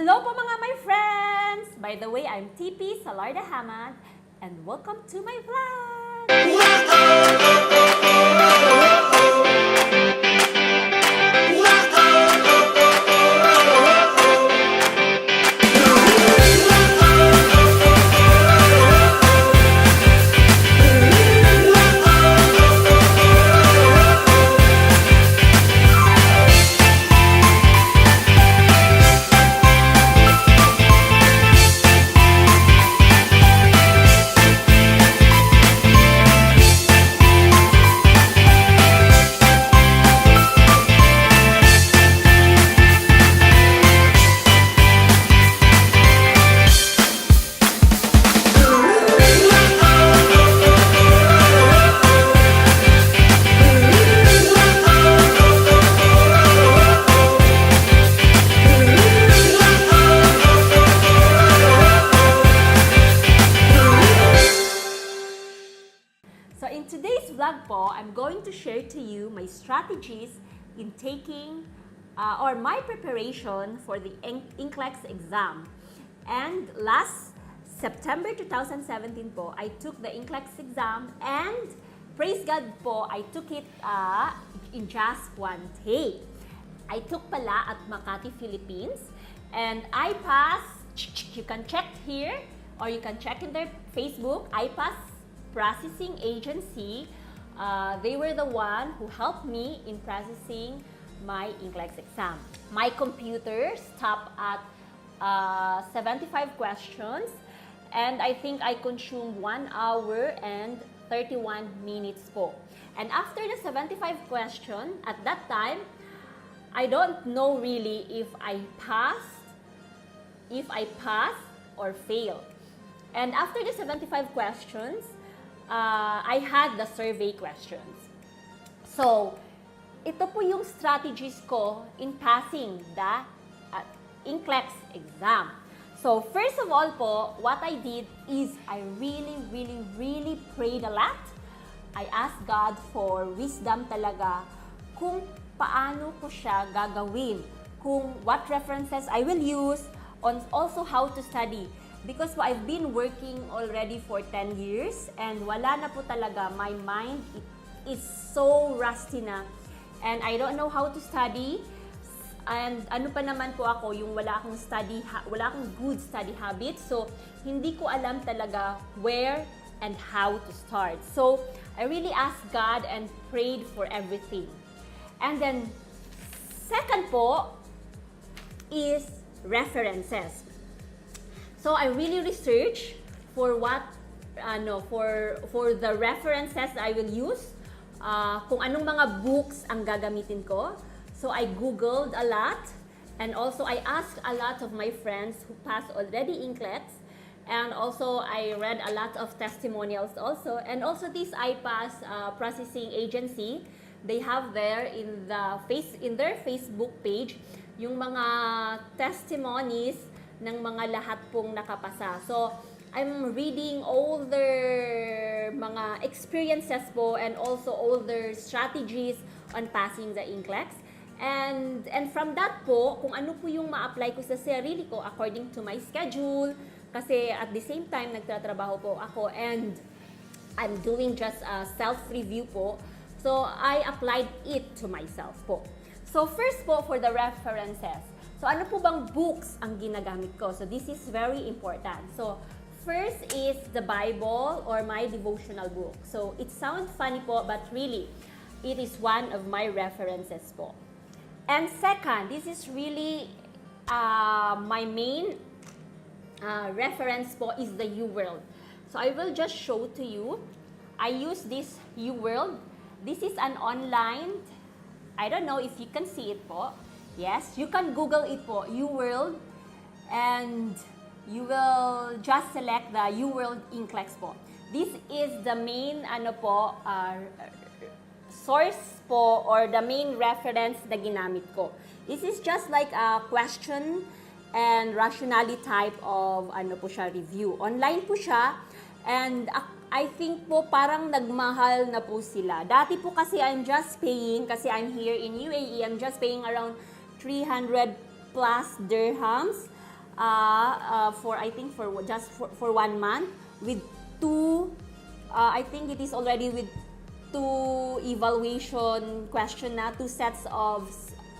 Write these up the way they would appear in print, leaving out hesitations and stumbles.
Hello po mga my friends! By the way, I'm tepeejuharahamad and welcome to my vlog! So in today's vlog po, I'm going to share to you my strategies in taking or my preparation for the NCLEX exam. And last September 2017 po, I took the NCLEX exam and praise God po, I took it in just one day. I took pala at Makati, Philippines, and I passed. You can check here or you can check in their Facebook. I passed processing agency. They were the one who helped me in processing my NCLEX exam. My computer stopped at 75 questions, and I think I consumed 1 hour and 31 minutes po. And after the 75 question, at that time, I don't know really if I passed or failed. And after the 75 questions, I had the survey questions. So, ito po yung strategies ko in passing the NCLEX exam. So, first of all po, what I did is I really prayed a lot. I asked God for wisdom talaga kung paano ko siya gagawin, kung what references I will use, on also how to study. Because I've been working already for 10 years and wala na po talaga, my mind is so rusty na and I don't know how to study. And ano pa naman po ako, yung wala akong good study habits. So, hindi ko alam talaga where and how to start. So, I really asked God and prayed for everything. And then, second po is references. So, I really researched for for the references I will use, kung anong mga books ang gagamitin ko. So, I Googled a lot, and also I asked a lot of my friends who passed already NCLEX, and also I read a lot of testimonials also. And also this IPAS processing agency, they have there in their Facebook page yung mga testimonies ng mga lahat pong nakapasa. So, I'm reading all their mga experiences po and also all their strategies on passing the NCLEX. And from that po, kung ano po yung ma-apply ko sa sarili ko according to my schedule, kasi at the same time, nagtatrabaho po ako and I'm doing just a self-review po. So, I applied it to myself po. So, first po for the references. So, ano po bang books ang ginagamit ko? So, this is very important. So, first is the Bible or my devotional book. So, it sounds funny po, but really, it is one of my references po. And second, this is really my main reference po is the UWorld. So, I will just show to you. I use this UWorld. This is an online, I don't know if you can see it po. Yes, you can Google it po, UWorld, and you will just select the UWorld NCLEX po. This is the main source po or the main reference na ginamit ko. This is just like a question and rationality type of review. Online po siya, and I think po parang nagmahal na po sila. Dati po kasi I'm just paying, kasi I'm here in UAE, I'm just paying around 300 plus dirhams for I think for just for 1 month with two, I think it is already with two evaluation question na, two sets of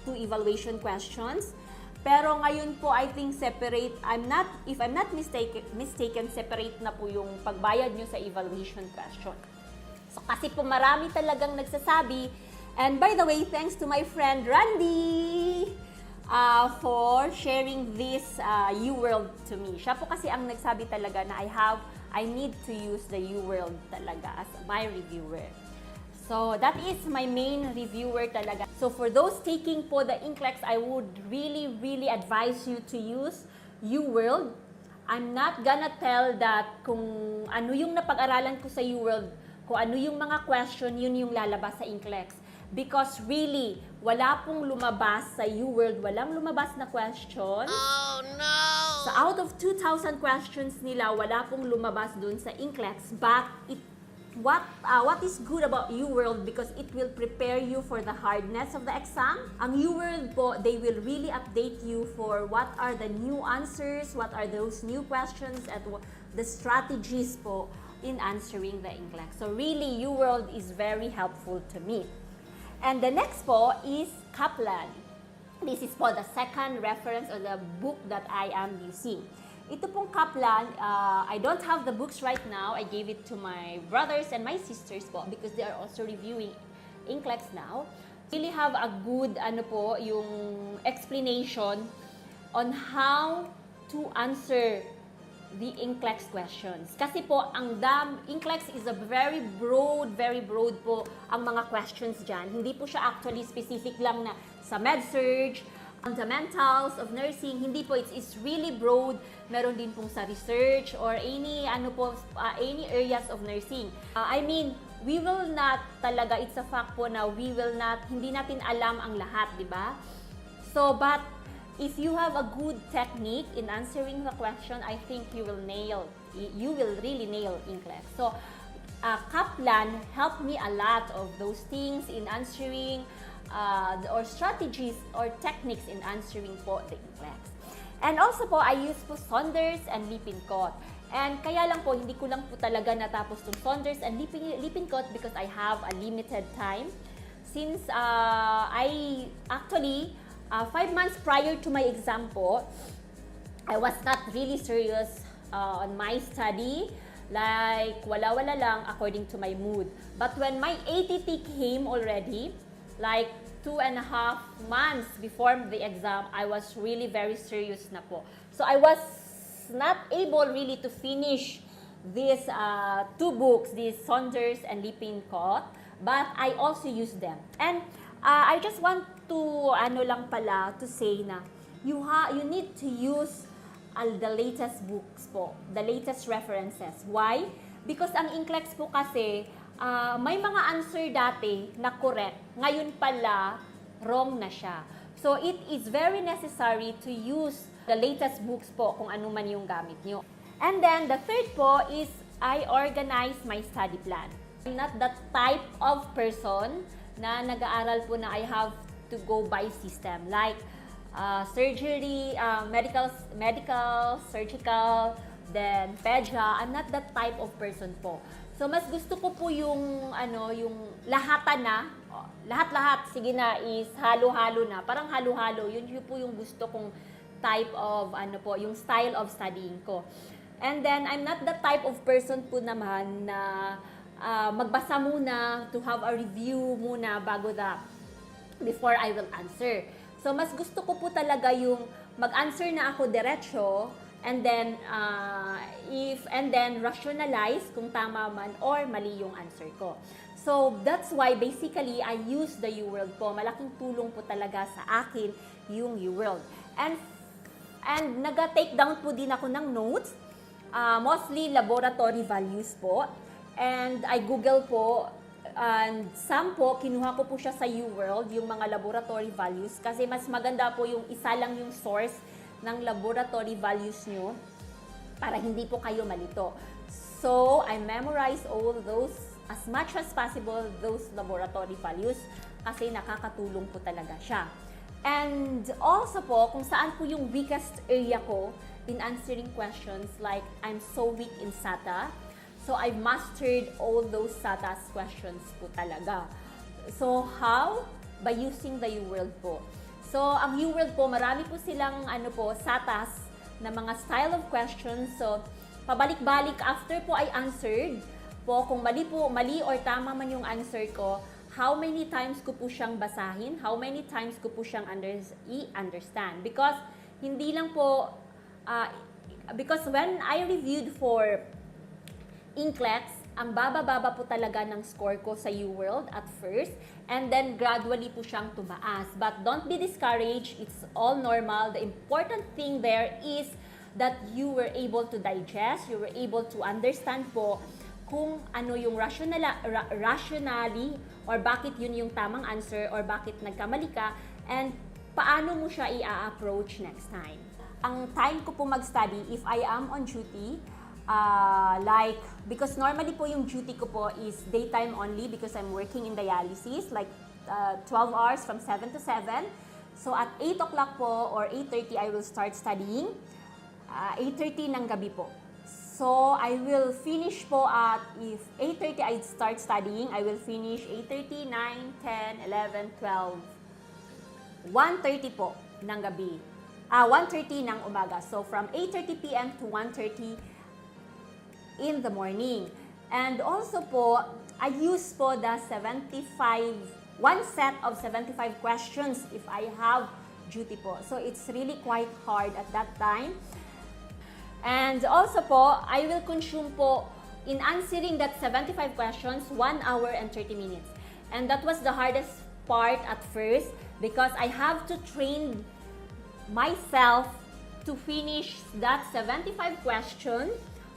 two evaluation questions. Pero ngayon po, I think separate, if I'm not mistaken, separate na po yung pagbayad nyo sa evaluation question. So kasi po marami talagang nagsasabi. And by the way, thanks to my friend Randy for sharing this UWorld to me. Siya po kasi ang nagsabi talaga na I need to use the UWorld talaga as my reviewer. So that is my main reviewer talaga. So for those taking po the NCLEX, I would really advise you to use UWorld. I'm not gonna tell that kung ano yung napag-aralan ko sa UWorld, kung ano yung mga question, yun yung lalabas sa NCLEX. Because really, wala pong lumabas sa UWorld, walang lumabas na question. Oh no! So out of 2,000 questions nila, wala pong lumabas dun sa NCLEX. But what is good about UWorld, because it will prepare you for the hardness of the exam. Ang UWorld po, they will really update you for what are the new answers, what are those new questions, at the strategies po in answering the NCLEX. So really, UWorld is very helpful to me. And the next po is Kaplan. This is po the second reference or the book that I am using. Ito pong Kaplan, I don't have the books right now. I gave it to my brothers and my sisters po because they are also reviewing NCLEX now. Really have a good yung explanation on how to answer the NCLEX questions. Kasi po, NCLEX is a very broad po ang mga questions dyan. Hindi po siya actually specific lang na sa med-surg, fundamentals of nursing, hindi po, it's really broad. Meron din pong sa research or any areas of nursing. I mean, we will not talaga, it's a fact po na hindi natin alam ang lahat, di ba? So, but if you have a good technique in answering the question, I think you will really nail NCLEX. So, Kaplan helped me a lot of those things in answering or strategies or techniques in answering po the NCLEX. And also po, I use po Saunders and Lippincott. And kaya lang po, hindi ko lang po talaga natapos itong Saunders and Lippincott because I have a limited time. Since I actually, 5 months prior to my exam po, I was not really serious on my study. Like, wala-wala lang according to my mood. But when my ATT came already, like 2.5 months before the exam, I was really very serious na po. So I was not able really to finish these two books, these Saunders and Lippincott, but I also used them. And I just want to lang pala to say na you need to use the latest books po, the latest references. Why? Because ang NCLEX po kasi may mga answer dati na correct, ngayon pala wrong na siya. So it is very necessary to use the latest books po kung ano man yung gamit nyo. And then the third po is I organize my study plan. I'm not the type of person na nag-aaral po na I have to go by system. Like surgery, medical, surgical, then pedja. I'm not that type of person po. So mas gusto ko po yung yung lahatan na, lahat-lahat sige na is halo-halo na. Parang halo-halo. Yun po yung gusto kong type of yung style of studying ko. And then I'm not the type of person po naman na magbasa muna to have a review muna before I will answer. So mas gusto ko po talaga yung mag-answer na ako diretso and then rationalize kung tama man or mali yung answer ko. So that's why basically I use the UWorld po. Malaking tulong po talaga sa akin yung UWorld. And naga-take down po din ako ng notes, mostly laboratory values po. And I Google po, and some po, kinuha ko po siya sa UWorld, yung mga laboratory values, kasi mas maganda po yung isa lang yung source ng laboratory values nyo para hindi po kayo malito. So, I memorize all those, as much as possible, those laboratory values kasi nakakatulong po talaga siya. And also po, kung saan po yung weakest area ko, in answering questions. Like, I'm so weak in SATA. So, I've mastered all those SATAS questions po talaga. So, how? By using the UWorld po. So, ang UWorld po, marami po silang SATAS na mga style of questions. So, pabalik-balik after po I answered po, kung mali or tama man yung answer ko, how many times ko po siyang basahin, how many times ko po siyang i-understand. Because, hindi lang po, because when I reviewed for NCLEX, ang baba-baba po talaga ng score ko sa UWorld at first, and then gradually po siyang tumaas. But don't be discouraged, it's all normal. The important thing there is that you were able to digest, you were able to understand po kung ano yung rationally, or bakit yun yung tamang answer, or bakit nagkamali ka, and paano mo siya i-approach next time. Ang time ko po mag-study, if I am on duty, because normally po yung duty ko po is daytime only because I'm working in dialysis, like 12 hours from 7 to 7. So at 8 o'clock po or 8:30 I will start studying. 8:30 ng gabi po. So I will finish po at, if 8:30 I start studying, I will finish 8:30, 9, 10, 11, 12, 1:30 po ng gabi. 1:30 ng umaga. So from 8:30 p.m. to 1:30 in the morning. And also po, I use po the one set of 75 questions if I have duty po. So it's really quite hard at that time. And also po, I will consume po in answering that 75 questions, 1 hour and 30 minutes. And that was the hardest part at first because I have to train myself to finish that 75 questions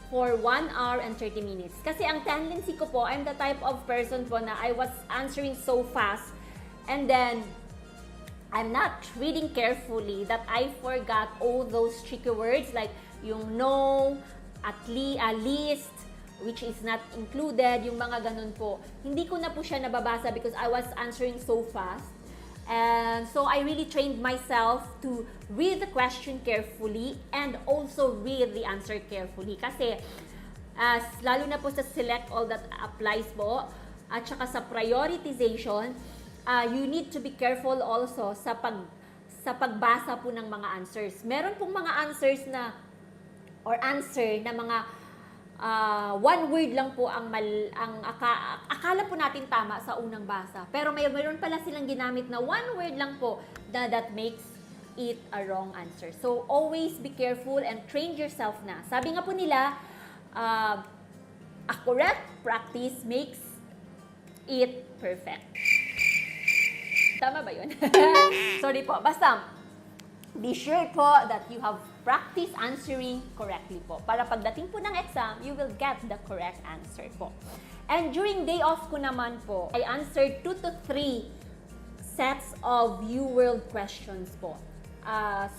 for 1 hour and 30 minutes. Kasi ang tendency ko po, I'm the type of person po na I was answering so fast and then I'm not reading carefully that I forgot all those tricky words like yung no, at least, which is not included, yung mga ganun po. Hindi ko na po siya nababasa because I was answering so fast. And so I really trained myself to read the question carefully and also read the answer carefully. Kasi lalo na po sa select all that applies po at saka sa prioritization, you need to be careful also sa pagbasa po ng mga answers. Meron pong mga answers na answer na mga one word lang po ang akala po natin tama sa unang basa. Pero mayroon pala silang ginamit na one word lang po that makes it a wrong answer. So, always be careful and train yourself na. Sabi nga po nila, a correct practice makes it perfect. Tama ba yun? Sorry po. Basta, be sure po that you have practice answering correctly po. Para pagdating po ng exam, you will get the correct answer po. And during day off ko naman po, I answered 2 to 3 sets of UWorld questions po.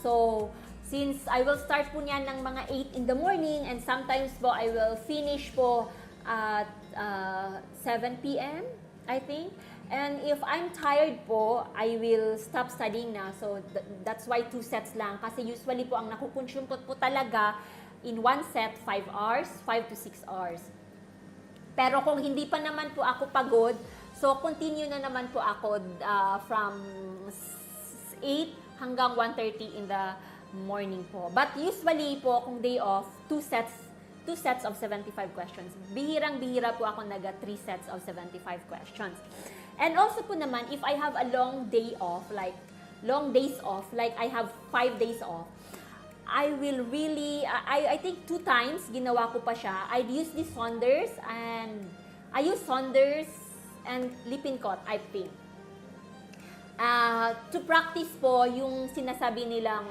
So, since I will start po niyan ng mga 8 in the morning and sometimes po I will finish po at 7 p.m. I think. And if I'm tired po, I will stop studying na. So, that's why 2 sets lang. Kasi usually po, ang nakukonsume ko po talaga in one set, 5 hours, 5 to 6 hours. Pero kung hindi pa naman po ako pagod, so continue na naman po ako from 8 hanggang 1:30 in the morning po. But usually po, kung day off, 2 sets of 75 questions. Bihirang-bihira po ako naga 3 sets of 75 questions. And also po naman, if I have a long days off, like I have 5 days off, I will really, I think 2 times, ginawa ko pa siya. I'd use the Saunders and Lippincott, I think. To practice po yung sinasabi nilang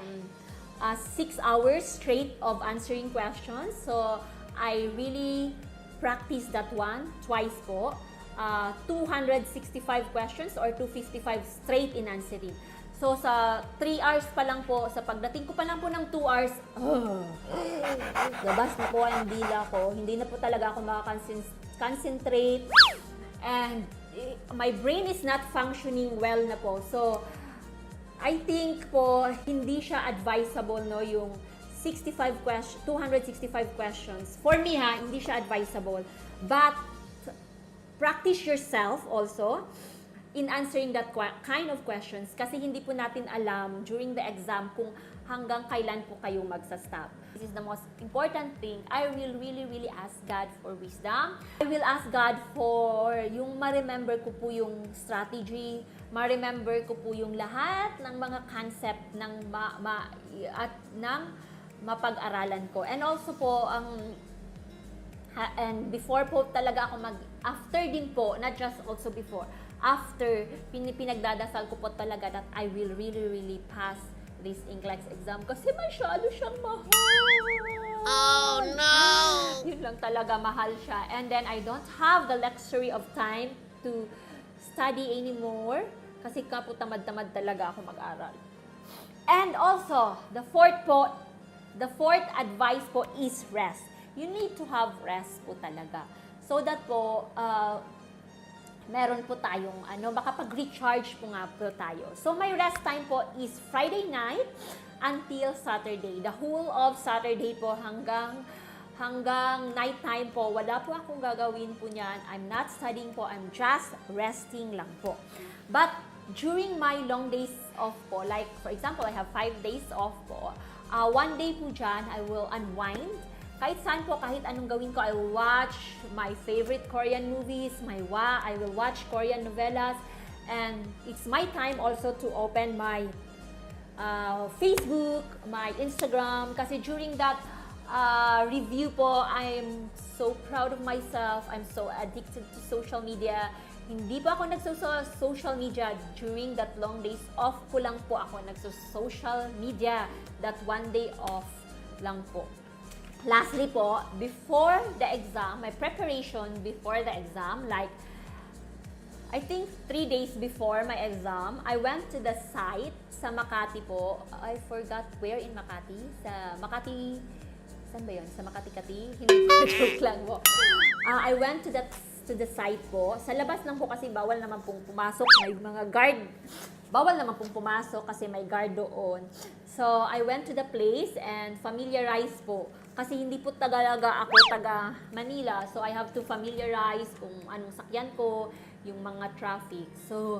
6 hours straight of answering questions. So, I really practice that one twice po. 265 questions or 255 straight in answering. So, sa 3 hours pa lang po, sa pagdating ko pa lang po ng 2 hours, labas na po ang dila ko. Hindi na po talaga ako makaka-concentrate. And my brain is not functioning well na po. So, I think po, hindi siya advisable, no, yung 265 questions. For me ha, hindi siya advisable. But practice yourself also in answering that kind of questions kasi hindi po natin alam during the exam kung hanggang kailan po kayo magsa-stop. This is the most important thing. I will really ask God for wisdom. I will ask God for yung ma-remember ko po yung strategy, ma-remember ko po yung lahat ng mga concept ng mapag-aralan ko. And also po, and before po talaga ako after din po, not just also before, after, pinagdadasal ko po talaga that I will really pass this NCLEX exam kasi masyado siyang mahal. Oh no! Yun lang talaga, mahal siya. And then I don't have the luxury of time to study anymore kasi kapo tamad-tamad talaga ako mag-aral. And also, the fourth advice po is rest. You need to have rest po talaga. So that po, meron po tayong, makapag-recharge po nga po tayo. So my rest time po is Friday night until Saturday. The whole of Saturday po hanggang night time po, wala po akong gagawin po niyan. I'm not studying po, I'm just resting lang po. But during my long days off po, like for example, I have 5 days off po, 1 day po dyan, I will unwind. Kahit saan po, kahit anong gawin ko, I will watch my favorite Korean movies, I will watch Korean novelas, and it's my time also to open my Facebook, my Instagram, kasi during that review po, I'm so proud of myself, I'm so addicted to social media. Hindi po ako nagso-social media during that long days off ko lang po ako nagso-social media, that 1 day off lang po. Lastly po, before the exam, my preparation before the exam, like I think 3 days before my exam, I went to the site sa Makati po. I forgot where in Makati. Sa Makati, saan ba yun? Sa Makati-Kati? Hindi ko, joke lang po. I went to the site po. Sa labas lang po kasi bawal naman pong pumasok. May mga guard. Bawal naman pong pumasok kasi may guard doon. So, I went to the place and familiarize po. Kasi hindi po talaga ako taga Manila. So, I have to familiarize kung anong sakyan ko, yung mga traffic. So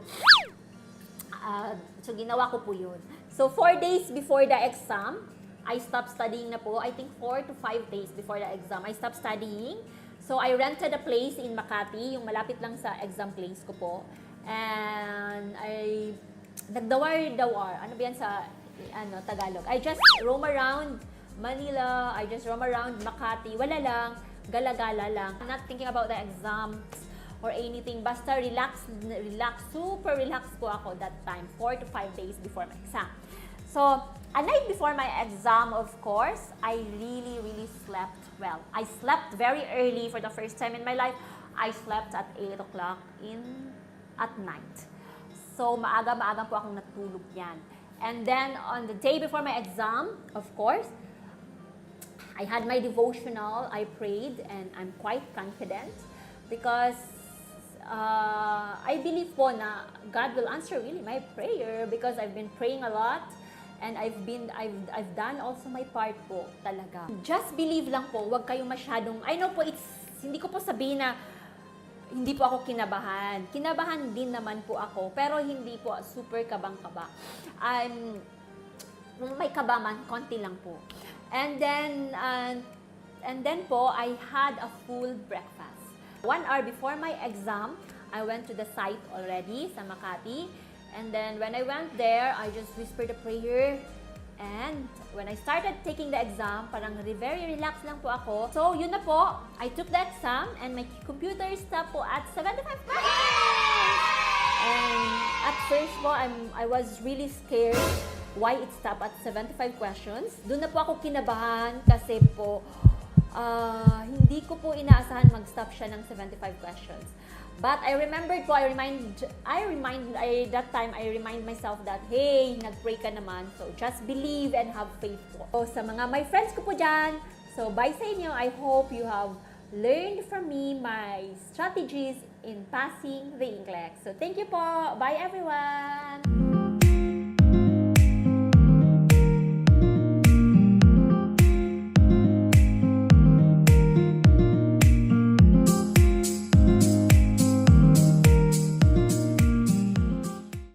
ginawa ko po yun. So, 4 days before the exam, I stopped studying na po. I think 4 to 5 days before the exam, I stopped studying. So, I rented a place in Makati, yung malapit lang sa exam place ko po. And nagdawar-dawar. Ano ba yan sa Tagalog? I just roam around Manila, I just roam around Makati. Wala lang, gala-gala lang. I'm not thinking about the exams or anything. Basta relax, super relax po ako that time, 4 to 5 days before my exam. So, a night before my exam, of course, I really slept well. I slept very early for the first time in my life. I slept at 8 o'clock at night. So, maaga-maaga po akong natulog yan. And then, on the day before my exam, of course, I had my devotional, I prayed, and I'm quite confident because I believe po na God will answer really my prayer because I've been praying a lot and I've done also my part po talaga. Just believe lang po, wag kayong masyadong, I know po hindi ko po sabihin na hindi po ako kinabahan. Kinabahan din naman po ako, pero hindi po super kabang-kaba. May kaba man, konti lang po. And then po, I had a full breakfast. 1 hour before my exam, I went to the site already sa Makati. And then when I went there, I just whispered a prayer. And when I started taking the exam, parang very relaxed lang po ako. So yun na po, I took the exam and my computer stopped po at 75%. And at first po, I was really scared why it stopped at 75 questions. Doon na po ako kinabahan kasi po hindi ko po inaasahan mag-stop siya ng 75 questions. But I remembered po, that time, I remind myself that, hey, nag-pray ka naman. So, just believe and have faith po. So, sa mga my friends ko po dyan, so, bye sa inyo. I hope you have learned from me my strategies in passing the NCLEX. So, thank you po. Bye, everyone!